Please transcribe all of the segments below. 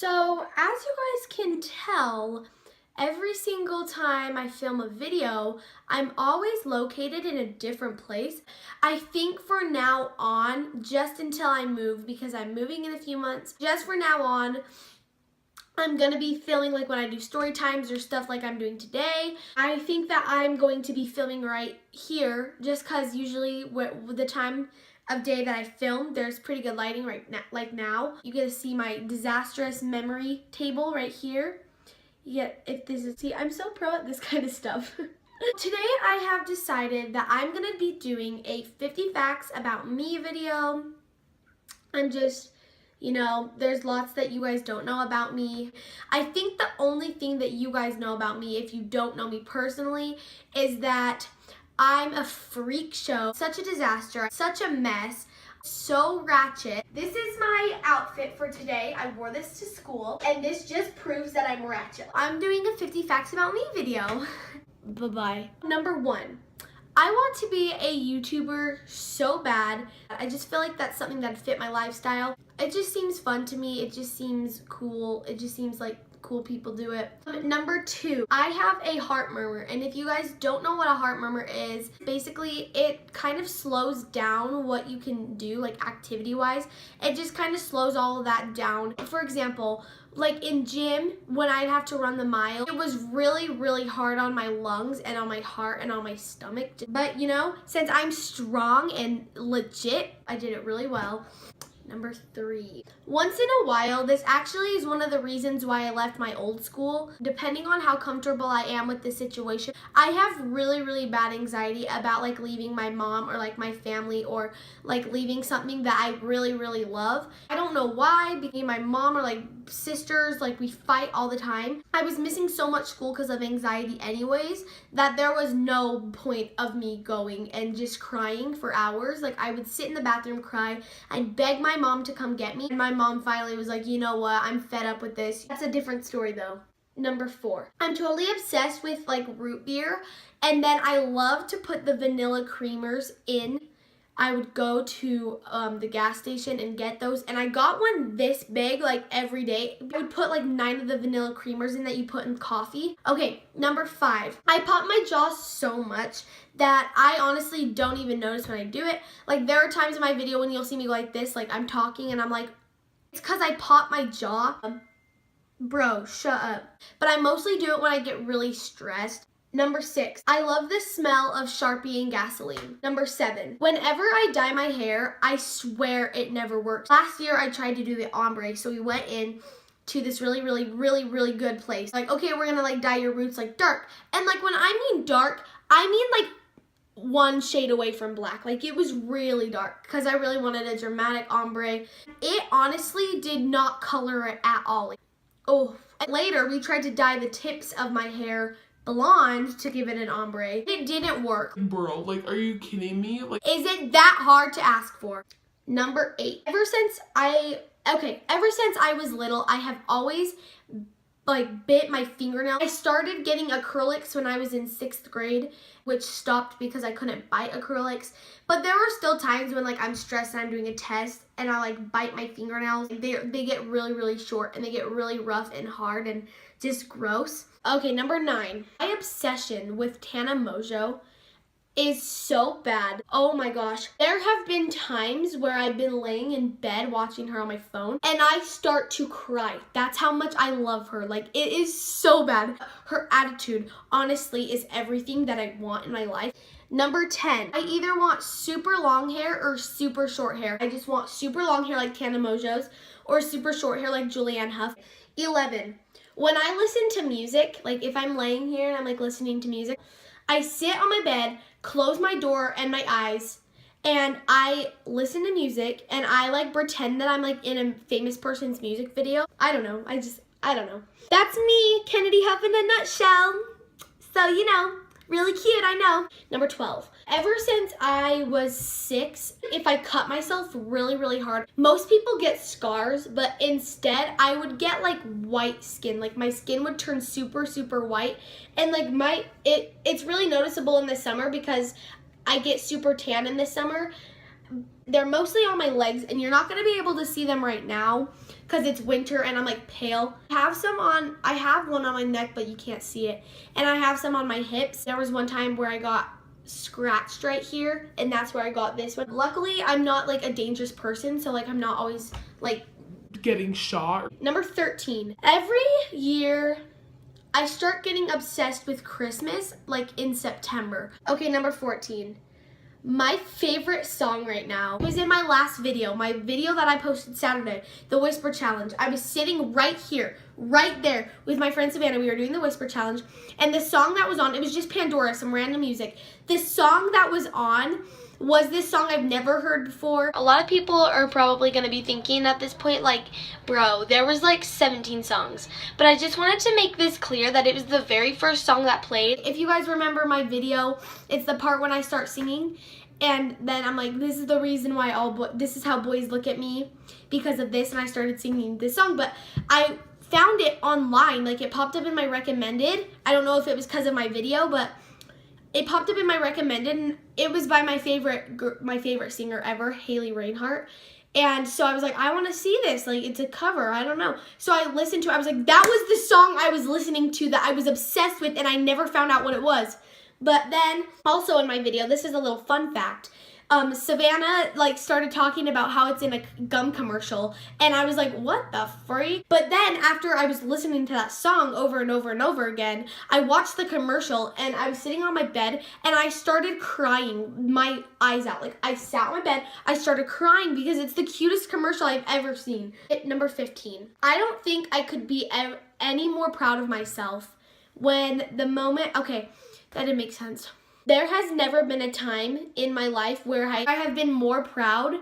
So, as you guys can tell, every single time I film a video, I'm always located in a different place. I think for now on, just until I move, because I'm moving in a few months, just for now on, I'm gonna be filming like when I do story times or stuff like I'm doing today. I think that I'm going to be filming right here just because usually the time of day that I film, there's pretty good lighting right now. Like now, you get to see my disastrous memory table right here. If this is, see, I'm so pro at this kind of stuff. Today I have decided that I'm gonna be doing a 50 facts about me video. There's lots that you guys don't know about me. I think the only thing that you guys know about me, if you don't know me personally, is that I'm a freak show, such a disaster, such a mess, so ratchet. This is my outfit for today. I wore this to school, and this just proves that I'm ratchet. I'm doing a 50 facts about me video. Bye-bye. Number 1. I want to be a YouTuber so bad. I just feel like that's something that fit my lifestyle. It just seems fun to me. It just seems cool. It just seems like cool people do it. Number 2, I have a heart murmur, and if you guys don't know what a heart murmur is, basically it kind of slows down what you can do, like activity wise. It just kind of slows all of that down. For example, like in gym, when I'd have to run the mile, it was really, really hard on my lungs and on my heart and on my stomach. But since I'm strong and legit, I did it really well. Number 3. Once in a while, this actually is one of the reasons why I left my old school. Depending on how comfortable I am with the situation, I have really, really bad anxiety about like leaving my mom or like my family or like leaving something that I really, really love. I don't know why, because my mom or like sisters, like we fight all the time. I was missing so much school because of anxiety anyways, that there was no point of me going and just crying for hours. Like I would sit in the bathroom, cry, I'd beg my mom to come get me, and my mom finally was like, you know what, I'm fed up with this. That's a different story though. Number 4, I'm totally obsessed with like root beer, and then I love to put the vanilla creamers in. I would go to the gas station and get those, and I got one this big like every day. I would put like 9 of the vanilla creamers in that you put in coffee. Okay, number 5, I pop my jaw so much that I honestly don't even notice when I do it. Like there are times in my video when you'll see me go like this, like I'm talking and I'm like, it's because I pop my jaw. Bro, shut up. But I mostly do it when I get really stressed. Number 6, I love the smell of Sharpie and gasoline. Number 7, whenever I dye my hair, I swear it never works. Last year I tried to do the ombre, so we went in to this really, really, really, really good place. Like, okay, we're gonna like dye your roots like dark. And like when I mean dark, I mean like 1 shade away from black. Like it was really dark because I really wanted a dramatic ombre. It honestly did not color it at all. Oh, and later we tried to dye the tips of my hair blonde to give it an ombre. It didn't work. Bro, like, are you kidding me? Like, is it that hard to ask for? Number 8, ever since I was little, I have always like bit my fingernail. I started getting acrylics when I was in 6th grade, which stopped because I couldn't bite acrylics. But there were still times when like I'm stressed and I'm doing a test and I like bite my fingernails. They get really, really short and they get really rough and hard and just gross. Okay, number 9. My obsession with Tana Mojo is so bad. Oh my gosh. There have been times where I've been laying in bed watching her on my phone and I start to cry. That's how much I love her. Like it is so bad. Her attitude honestly is everything that I want in my life. Number 10, I either want super long hair or super short hair. I just want super long hair like Tana Mojo's or super short hair like Julianne Huff. 11, when I listen to music, like if I'm laying here and I'm like listening to music, I sit on my bed, close my door and my eyes, and I listen to music and I like pretend that I'm like in a famous person's music video. I don't know. I don't know. That's me, Kennedy Huff in a nutshell. So, really cute, I know. Number 12, ever since I was 6, if I cut myself really, really hard, most people get scars, but instead I would get like white skin. Like my skin would turn super, super white. And like it's really noticeable in the summer because I get super tan in the summer. they're mostly on my legs, and you're not gonna be able to see them right now because it's winter and I'm like pale. I have one on my neck, but you can't see it. And I have some on my hips. There was one time where I got scratched right here, and that's where I got this one. Luckily, I'm not like a dangerous person, so like I'm not always like getting shot. Number 13. Every year I start getting obsessed with Christmas like in September. Okay, number 14. My favorite song right now was in my last video, my video that I posted Saturday, the Whisper Challenge. I was sitting right here, right there with my friend Savannah. We were doing the Whisper Challenge, and the song that was on, it was just Pandora, some random music. This song that was on was this song I've never heard before. A lot of people are probably going to be thinking at this point, like, bro, there was like 17 songs. But I just wanted to make this clear that it was the very first song that played. If you guys remember my video, it's the part when I start singing. And then I'm like, this is the reason why this is how boys look at me because of this. And I started singing this song. But I found it online. Like, it popped up in my recommended. I don't know if it was because of my video, but it popped up in my recommended, and it was by my favorite singer ever, Haley Reinhart. And so I was like, I want to see this. Like, it's a cover. I don't know. So I listened to it. I was like, that was the song I was listening to that I was obsessed with, and I never found out what it was. But then, also in my video, this is a little fun fact. Savannah like started talking about how it's in a gum commercial, and I was like, what the freak? But then after I was listening to that song over and over and over again, I watched the commercial, and I was sitting on my bed, and I started crying my eyes out. Like, I sat on my bed, I started crying because it's the cutest commercial I've ever seen. Number 15. I don't think I could be any more proud of myself when the moment, okay, that didn't make sense. There has never been a time in my life where I have been more proud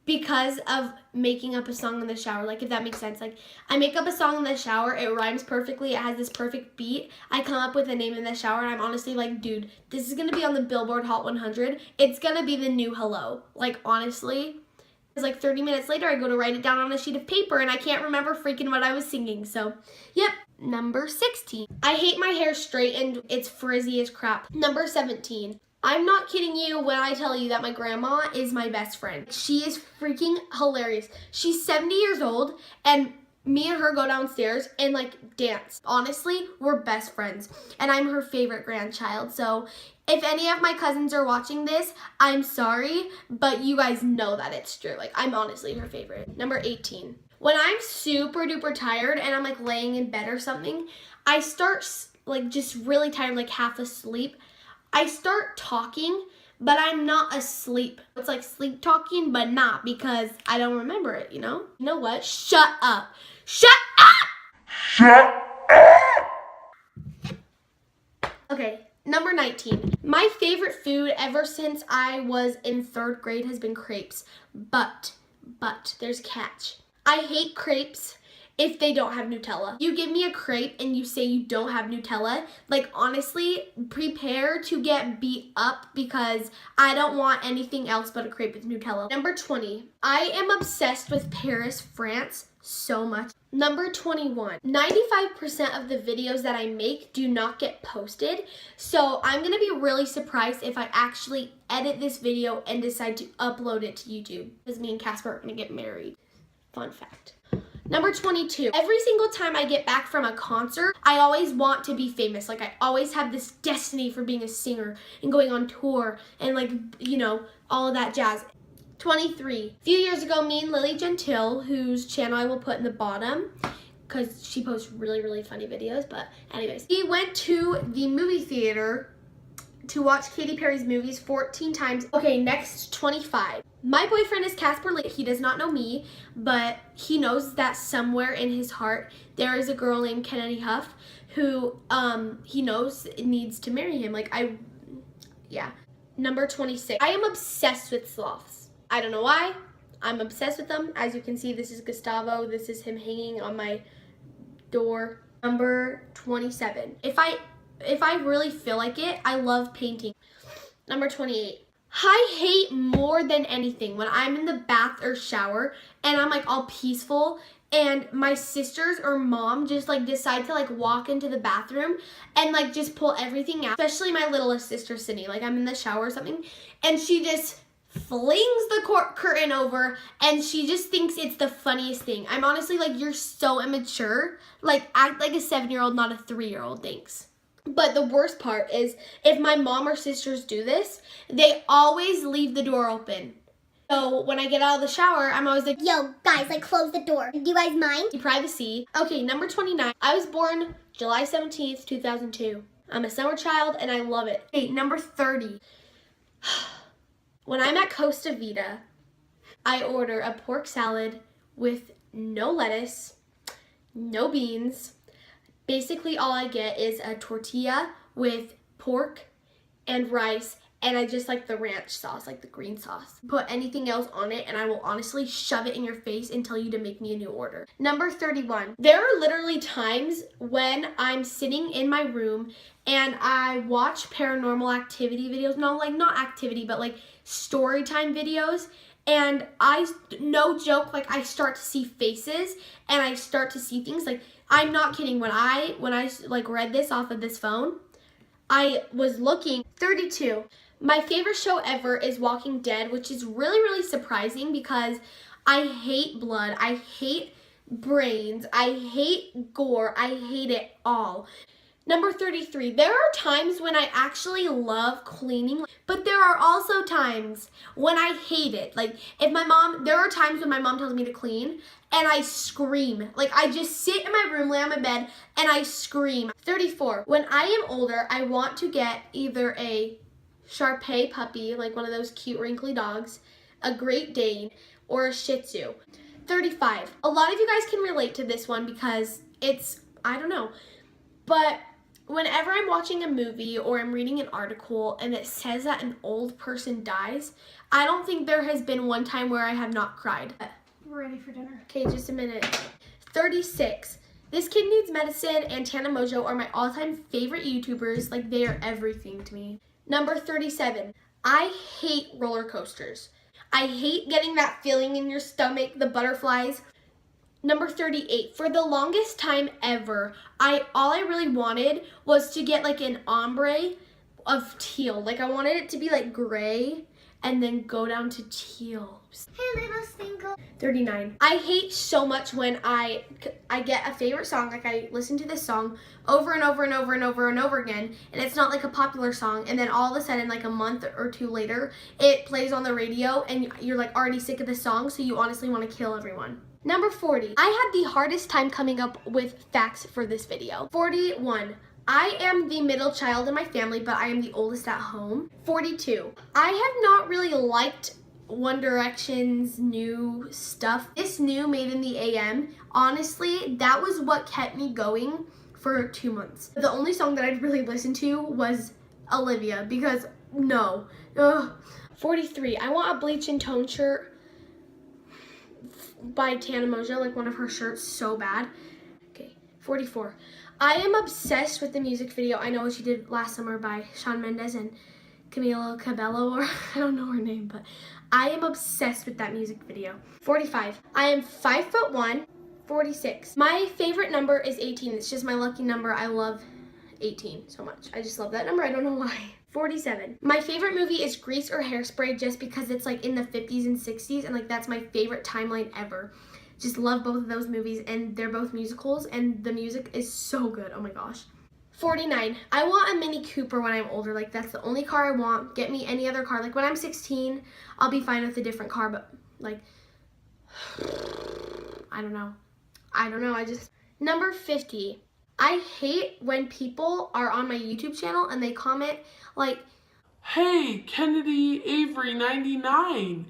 because of making up a song in the shower. Like, if that makes sense. Like, I make up a song in the shower, it rhymes perfectly, it has this perfect beat. I come up with a name in the shower, and I'm honestly like, dude, this is gonna be on the Billboard Hot 100. It's gonna be the new Hello. Like, honestly. It's like 30 minutes later, I go to write it down on a sheet of paper, and I can't remember freaking what I was singing. So, yep. Number 16. I hate my hair straight and it's frizzy as crap. Number 17. I'm not kidding you when I tell you that my grandma is my best friend. She is freaking hilarious. She's 70 years old, and me and her go downstairs and like dance. Honestly, we're best friends, and I'm her favorite grandchild. So if any of my cousins are watching this, I'm sorry, but you guys know that it's true. Like, I'm honestly her favorite. Number 18. When I'm super duper tired and I'm like laying in bed or something, I start like just really tired, like half asleep. I start talking, but I'm not asleep. It's like sleep talking, but not, because I don't remember it, you know? You know what? Shut up. Shut up! Shut up! Okay, number 19. My favorite food ever since I was in 3rd grade has been crepes. But there's a catch. I hate crepes if they don't have Nutella. You give me a crepe and you say you don't have Nutella, like, honestly, prepare to get beat up, because I don't want anything else but a crepe with Nutella. Number 20. I am obsessed with Paris, France so much. Number 21. 95% of the videos that I make do not get posted, so I'm gonna be really surprised if I actually edit this video and decide to upload it to YouTube, because me and Casper are gonna get married. Fun fact. Number 22. Every single time I get back from a concert, I always want to be famous. Like, I always have this destiny for being a singer and going on tour and, like, you know, all of that jazz. 23. A few years ago, me and Lily Gentile, whose channel I will put in the bottom, because she posts really, really funny videos, but anyways, we went to the movie theater to watch Katy Perry's movies 14 times. Okay, next, 25. My boyfriend is Casper Lee. He does not know me, but he knows that somewhere in his heart there is a girl named Kennedy Huff who he knows needs to marry him. Like, yeah. Number 26. I am obsessed with sloths. I don't know why. I'm obsessed with them. As you can see, this is Gustavo. This is him hanging on my door. Number 27. If I really feel like it, I love painting. Number 28. I hate more than anything when I'm in the bath or shower and I'm like all peaceful and my sisters or mom just like decide to like walk into the bathroom and like just pull everything out. Especially my littlest sister, Sydney. Like, I'm in the shower or something and she just flings the curtain over, and she just thinks it's the funniest thing. I'm honestly like, you're so immature. Like, act like a 7-year-old, not a 3-year-old. Thanks. But the worst part is, if my mom or sisters do this, they always leave the door open. So when I get out of the shower, I'm always like, yo, guys, like, close the door. Do you guys mind? Privacy. Okay, number 29. I was born July 17th, 2002. I'm a summer child, and I love it. Okay, number 30. When I'm at Costa Vida, I order a pork salad with no lettuce, no beans. Basically, all I get is a tortilla with pork and rice, and I just like the ranch sauce, like the green sauce. Put anything else on it, and I will honestly shove it in your face and tell you to make me a new order. Number 31. There are literally times when I'm sitting in my room and I watch paranormal activity videos. No, like not activity, but like story time videos. And no joke, like I start to see faces and I start to see things. Like, I'm not kidding. When I like read this off of this phone, I was looking. 32. My favorite show ever is Walking Dead, which is really, really surprising because I hate blood. I hate brains. I hate gore. I hate it all. Number 33. There are times when I actually love cleaning, but there are also times when I hate it. Like, there are times when my mom tells me to clean and I scream. Like, I just sit in my room, lay on my bed, and I scream. 34. When I am older, I want to get either a Shar Pei puppy, like one of those cute wrinkly dogs, a Great Dane, or a Shih Tzu. 35. A lot of you guys can relate to this one because it's, I don't know, but whenever I'm watching a movie or I'm reading an article and it says that an old person dies, I don't think there has been one time where I have not cried. We're ready for dinner. Okay, just a minute. 36. This Kid Needs Medicine and Tana Mojo are my all-time favorite YouTubers. Like, they are everything to me. Number 37. I hate roller coasters. I hate getting that feeling in your stomach, the butterflies. Number 38. For the longest time ever, all I really wanted was to get like an ombre of teal. Like, I wanted it to be like gray and then go down to teal. Hey, little single. 39. I hate so much when I get a favorite song, like I listen to this song over and over and over and over and over again, and it's not like a popular song, and then all of a sudden, like a month or two later, it plays on the radio, and you're like already sick of the song, so you honestly want to kill everyone. Number 40. I had the hardest time coming up with facts for this video. 41. I am the middle child in my family, but I am the oldest at home. 42. I have not really liked One Direction's new stuff. This new Made in the AM, honestly, that was what kept me going for 2 months. The only song that I'd really listened to was Olivia, because no. Ugh. 43. I want a bleach and tone shirt by Tana Mojo, like one of her shirts, so bad. Okay, 44. I am obsessed with the music video I Know What You Did Last Summer by Shawn Mendes and Camila Cabello, or I don't know her name, but I am obsessed with that music video. 45. I am 5'1". 46. My favorite number is 18. It's just my lucky number. I love 18 so much. I just love that number. I don't know why. 47. My favorite movie is Grease or Hairspray, just because it's like in the 50s and 60s, and like that's my favorite timeline ever. Just love both of those movies, and they're both musicals, and the music is so good. Oh my gosh. 49. I want a Mini Cooper when I'm older. Like, that's the only car I want. Get me any other car. Like, when I'm 16, I'll be fine with a different car, but like, I don't know. Number 50. I hate when people are on my YouTube channel and they comment like, Hey, Kennedy Avery 99.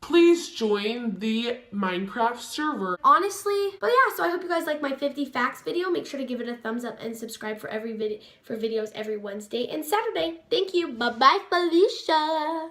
Please join the Minecraft server. honestly. But yeah, so I hope you guys like my 50 facts video. Make sure to give it a thumbs up and subscribe for videos every Wednesday and Saturday. Thank you. Bye-bye, Felicia.